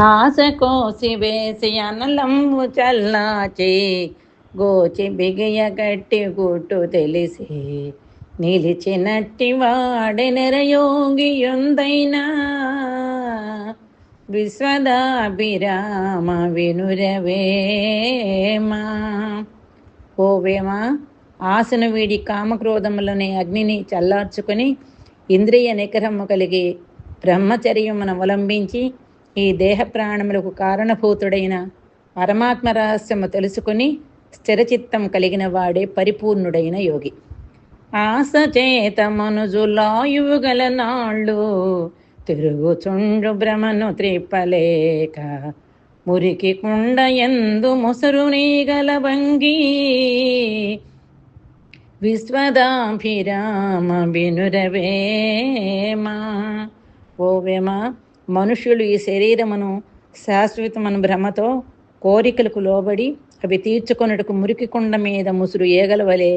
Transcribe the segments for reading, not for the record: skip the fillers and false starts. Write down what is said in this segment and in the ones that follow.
ఆశ కోసి వేసి అనలంబు చల్లాచి గోచి బిగియ గట్టి గుట్టు తెలిసి నిలిచినట్టి వాడెనరయోగియుందైనా విశ్వదాభిరామ వినురవేమా. ఓవేమా, ఆశను వీడి కామక్రోధములనే అగ్నిని చల్లార్చుకొని ఇంద్రియ నిగ్రహము కలిగి బ్రహ్మచర్యమును అవలంబించి ఈ దేహ ప్రాణములకు కారణభూతుడైన పరమాత్మ రహస్యము తెలుసుకుని స్థిరచిత్తం కలిగిన వాడే పరిపూర్ణుడైన యోగి. ఆశ చేత మనుజులాయువు గల నాళ్ళు తిరుగుచుండు భ్రమను త్రిప్పలేక మురికి కుండ ఎందు ముసరు నీగల భంగి విశ్వదాభిరామ వినురవేమా. ఓవేమా, మనుష్యులు ఈ శరీరమును శాశ్వతమను భ్రమతో కోరికలకు లోబడి అవి తీర్చుకొనుటకు మురికి కుండ మీద ముసురు ఏగల వలె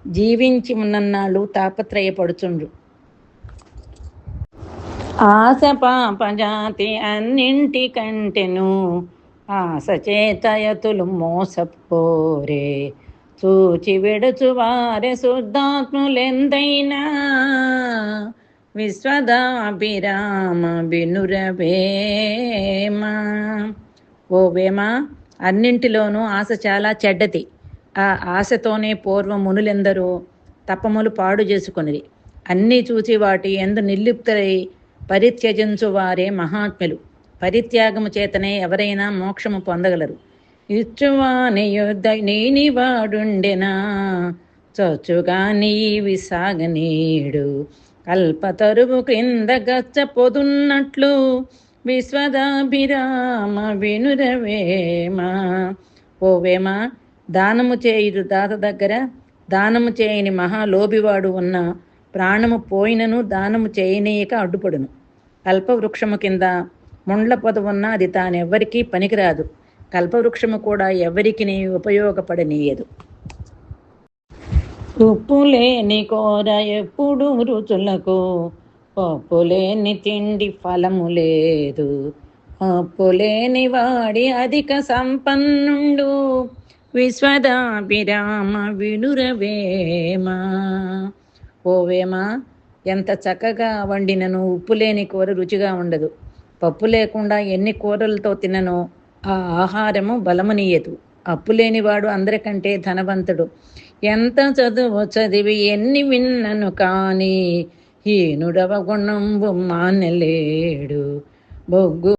జీవించి ఉన్నన్నాళ్ళు తాపత్రయపడుచుండ్రు. ఆశ పాపజాతి అన్నింటికంటెను ఆశ చేతయతులు మోసపోరే చూచి విడుచు వారె శుద్ధాత్ములెందైనా విశ్వదాభిరామ వినురవేమా. ఓవేమా, అన్నింటిలోనూ ఆశ చాలా చెడ్డది. ఆ ఆశతోనే పూర్వ మునులెందరూ తపములు పాడు చేసుకొనిది. అన్నీ చూచి వాటి ఎందు నిర్లిప్తులై పరిత్యజించు వారే మహాత్ములు. పరిత్యాగము చేతనే ఎవరైనా మోక్షము పొందగలరు. ఇచ్చువాని యుద్ధ నీని వాడుండెనా చచ్చుగా నీవి సాగనీడు కల్పతరువు క్రింద గచ్చ పొదున్నట్లు విశ్వదాభిరామ వినురవేమా. ఓవేమా, దానము చేయుడు దాత దగ్గర దానము చేయని మహాలోభివాడు ఉన్న ప్రాణము పోయినను దానము చేయనీయక అడ్డుపడును. కల్పవృక్షము కింద ముండ్ల పొదవున్న అది తానెవ్వరికీ పనికిరాదు. కల్పవృక్షము కూడా ఎవరికి ఉపయోగపడనీయదు. ఉప్పులేని కూర ఎప్పుడు రుచులకు పప్పులేని తిండి ఫలము లేదు. అప్పులేని వాడి అధిక సంపన్నుండు విశ్వదాభిరామ వినురవేమా. ఓవేమా, ఎంత చక్కగా వండినను ఉప్పు లేని కూర రుచిగా ఉండదు. పప్పు లేకుండా ఎన్ని కూరలతో తిననో ఆ ఆహారము బలమునీయదు. అప్పు లేనివాడు అందరికంటే ధనవంతుడు. ఎంత చదువు చదివి ఎన్ని విన్నను కానీ హీనుడవ గుణంబు మానలేడు. బొగ్గు